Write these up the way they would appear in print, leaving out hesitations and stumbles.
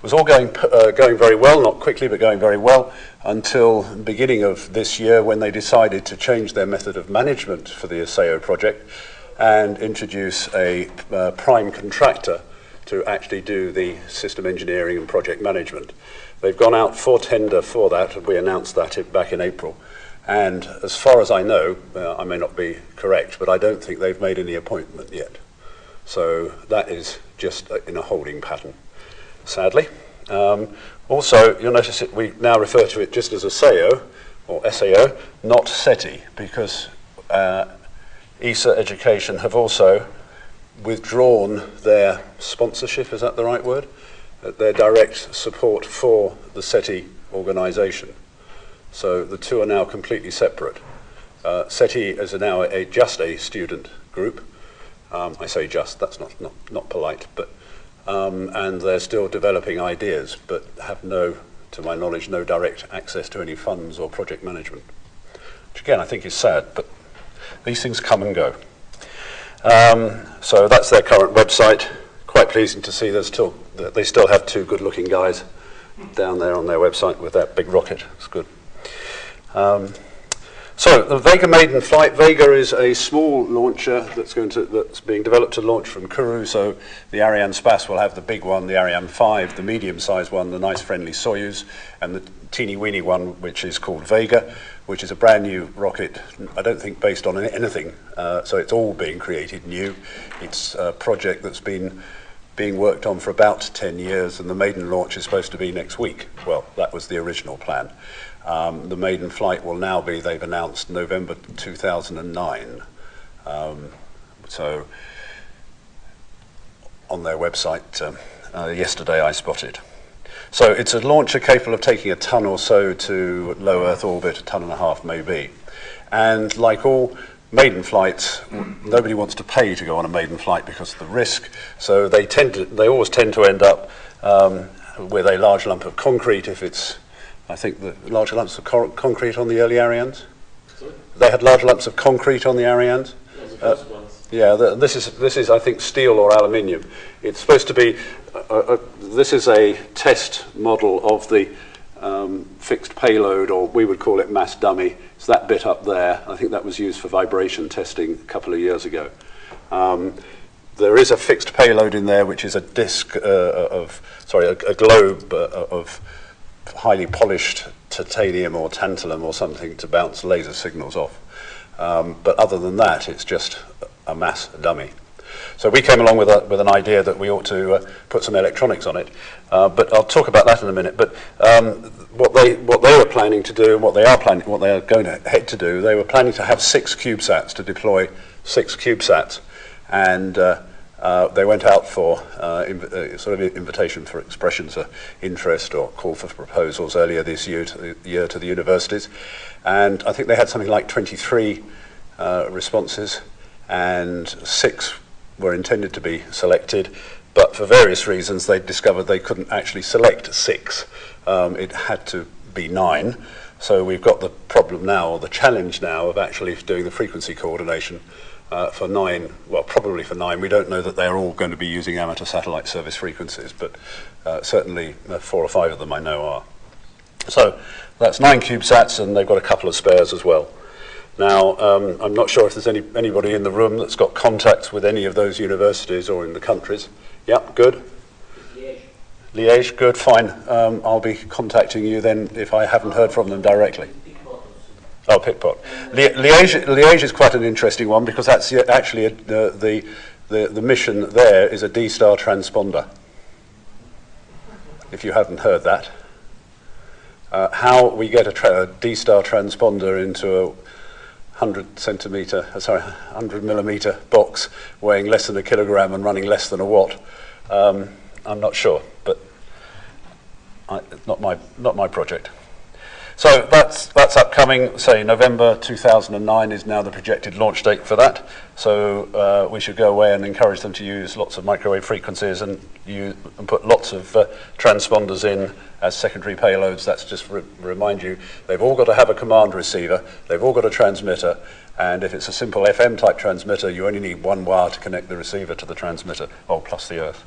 was all going very well, not quickly, but going very well, until the beginning of this year when they decided to change their method of management for the ASEO project and introduce a prime contractor to actually do the system engineering and project management. They've gone out for tender for that, and we announced that back in April. And as far as I know, I may not be correct, but I don't think they've made any appointment yet. So that is just in a holding pattern, sadly. Also, you'll notice that we now refer to it just as ASEO, or SAO, not SETI, because ESA Education have also withdrawn their sponsorship, is that the right word? Their direct support for the SETI organisation. So the two are now completely separate. SETI is now just a student group. I say just, that's not polite, but and they're still developing ideas, but have no, to my knowledge, no direct access to any funds or project management. Which again, I think is sad, but these things come and go. So that's their current website. Quite pleasing to see they still have two good-looking guys down there on their website with that big rocket. It's good. So the Vega maiden flight. Vega is a small launcher that's being developed to launch from Kourou. So the Ariane Space will have the big one, the Ariane 5, the medium-sized one, the nice friendly Soyuz, and the teeny-weeny one, which is called Vega, which is a brand new rocket, I don't think based on anything. So it's all being created new. It's a project that's been being worked on for about 10 years, and the maiden launch is supposed to be next week. Well, that was the original plan. The maiden flight will now be, they've announced, November 2009. So on their website, yesterday I spotted. So it's a launcher capable of taking a ton or so to low Earth orbit, a ton and a half maybe. And like all maiden flights, nobody wants to pay to go on a maiden flight because of the risk. So they always tend to end up with a large lump of concrete if it's, I think the larger lumps of concrete on the early Arianes. Sorry? They had large lumps of concrete on the Arianes. Yeah, this is I think steel or aluminium. It's supposed to be. This is a test model of the fixed payload, or we would call it mass dummy. It's that bit up there. I think that was used for vibration testing a couple of years ago. There is a fixed payload in there, which is a disc a globe of highly polished titanium or tantalum or something to bounce laser signals off. But other than that, it's just a mass dummy. So we came along with an idea that we ought to put some electronics on it. But I'll talk about that in a minute. But what they were planning to do, and what they are going ahead to do, they were planning to have 6 CubeSats, to deploy 6 CubeSats, and they went out for sort of invitation for expressions of interest or call for proposals earlier this year to the universities, and I think they had something like 23 responses, and 6 were intended to be selected, but for various reasons they discovered they couldn't actually select 6. It had to be 9. So we've got the problem now, or the challenge now, of actually doing the frequency coordination for 9, well, probably for 9. We don't know that they're all going to be using amateur satellite service frequencies, but certainly 4 or 5 of them I know are. So that's 9 CubeSats, and they've got a couple of spares as well. Now, I'm not sure if there's anybody in the room that's got contacts with any of those universities or in the countries. Yep, good. Liège, good, fine. I'll be contacting you then if I haven't heard from them directly. Oh, Pickpot. Liège is quite an interesting one, because that's actually the mission there is a D-star transponder. If you haven't heard that. How we get a D-star transponder into a 100 millimeter box weighing less than a kilogram and running less than a watt, I'm not sure, but not my project. So that's upcoming. Say November 2009 is now the projected launch date for that. So we should go away and encourage them to use lots of microwave frequencies and put lots of transponders in as secondary payloads. That's just remind you, they've all got to have a command receiver. They've all got a transmitter. And if it's a simple FM type transmitter, you only need one wire to connect the receiver to the transmitter, plus the Earth.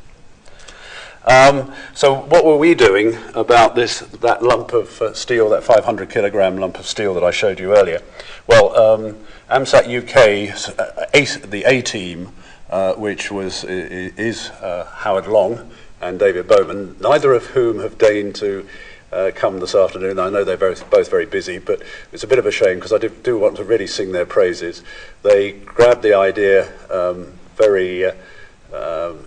So what were we doing about that lump of steel, that 500 kilogram lump of steel that I showed you earlier? Well, Amsat UK, the A team, which is Howard Long and David Bowman, neither of whom have deigned to come this afternoon. I know they're both very busy, but it's a bit of a shame because I do want to really sing their praises. They grabbed the idea very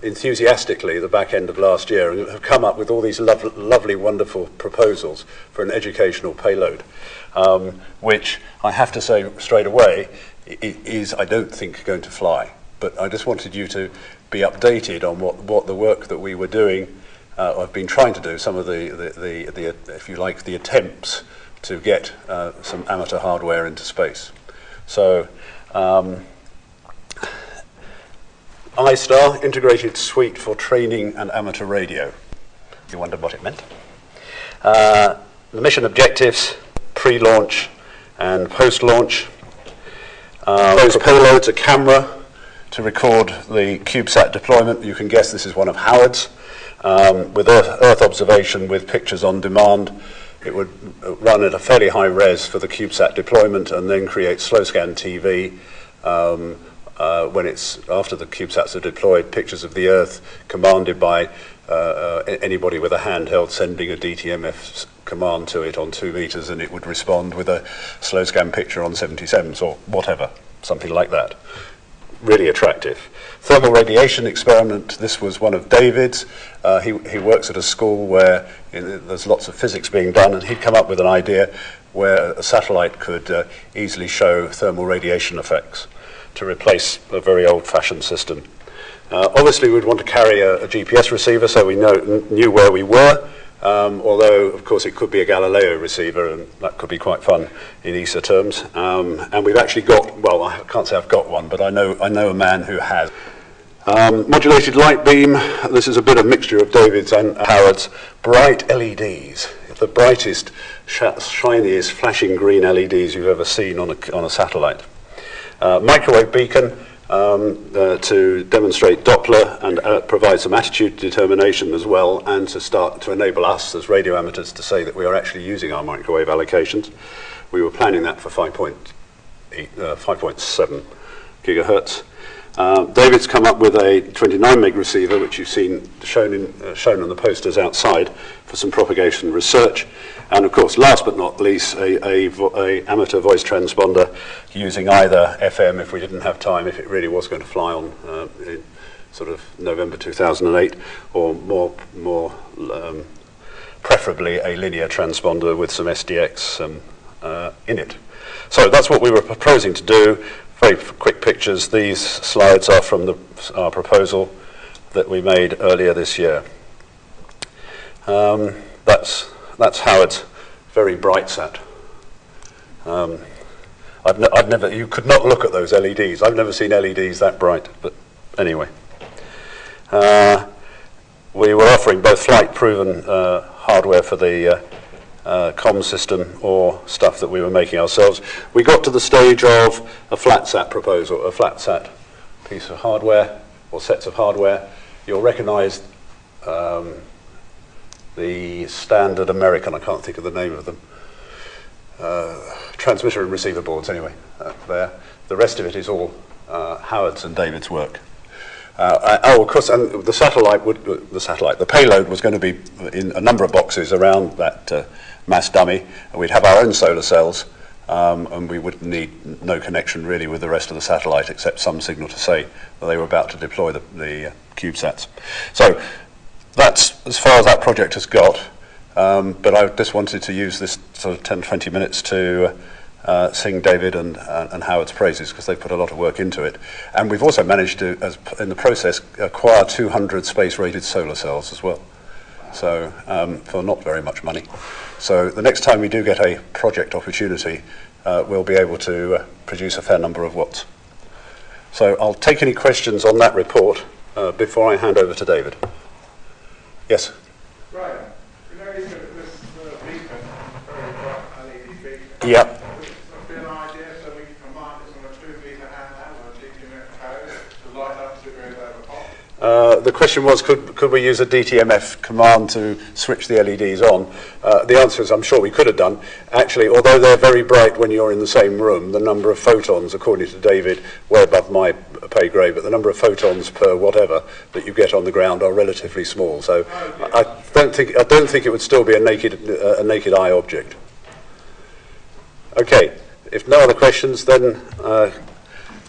enthusiastically at the back end of last year and have come up with all these lovely, wonderful proposals for an educational payload, which I have to say straight away is, I don't think, going to fly. But I just wanted you to be updated on what the work that we were doing, I've been trying to do, some of the if you like, the attempts to get some amateur hardware into space. So, iStar, Integrated Suite for Training and Amateur Radio. You wondered what it meant. The mission objectives, pre-launch and post-launch. Those payloads, a camera to record the CubeSat deployment. You can guess this is one of Howard's. With Earth observation with pictures on demand. It would run at a fairly high res for the CubeSat deployment and then create slow scan TV when it's after the CubeSats are deployed, pictures of the Earth commanded by anybody with a handheld sending a DTMF command to it on 2 meters, and it would respond with a slow scan picture on 77s or whatever, something like that. Really attractive. Thermal radiation experiment, this was one of David's. He works at a school where there's lots of physics being done, and he'd come up with an idea where a satellite could easily show thermal radiation effects to replace a very old-fashioned system. Obviously, we'd want to carry a GPS receiver so we knew where we were, although, of course, it could be a Galileo receiver, and that could be quite fun in ESA terms. And we've actually got, well, I can't say I've got one, but I know a man who has. Modulated light beam, this is a bit of mixture of David's and Howard's. Bright LEDs, the brightest, shiniest, flashing green LEDs you've ever seen on a satellite. Microwave beacon, to demonstrate Doppler and provide some attitude determination as well, and to start to enable us as radio amateurs to say that we are actually using our microwave allocations. We were planning that for 5.7 gigahertz. David's come up with a 29 meg receiver, which you've seen shown on the posters outside for some propagation research. And of course, last but not least, a amateur voice transponder using either FM if we didn't have time, if it really was going to fly on in sort of November 2008, or more preferably a linear transponder with some SDX in it. So that's what we were proposing to do. Very quick pictures. These slides are from our proposal that we made earlier this year. That's Howard's very bright sat. You could not look at those LEDs. I've never seen LEDs that bright, but anyway. We were offering both flight-proven hardware for the comm system or stuff that we were making ourselves. We got to the stage of a flat sat proposal, a flat sat piece of hardware or sets of hardware. You'll recognize the standard American, I can't think of the name of them, transmitter and receiver boards anyway, there. The rest of it is all Howard's and David's work. Of course, and the payload was going to be in a number of boxes around that mass dummy, and we'd have our own solar cells, and we would need no connection really with the rest of the satellite except some signal to say that they were about to deploy the CubeSats. So that's as far as that project has got, but I just wanted to use this sort of 10-20 minutes to sing David and Howard's praises, because they've put a lot of work into it. And we've also managed to, in the process, acquire 200 space-rated solar cells as well. So, for not very much money. So the next time we do get a project opportunity, we'll be able to produce a fair number of watts. So I'll take any questions on that report before I hand over to David. Yes? Right. You know, this beacon, very bright LED beacon. Yep. The question was, could we use a DTMF command to switch the LEDs on? The answer is, I'm sure we could have done. Actually, although they're very bright when you're in the same room, the number of photons, according to David, way above my pay grade, but the number of photons per whatever that you get on the ground are relatively small. So I don't think it would still be a naked eye object. Okay, if no other questions, then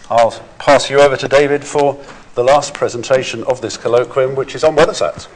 I'll pass you over to David for the last presentation of this colloquium, which is on WeatherSats.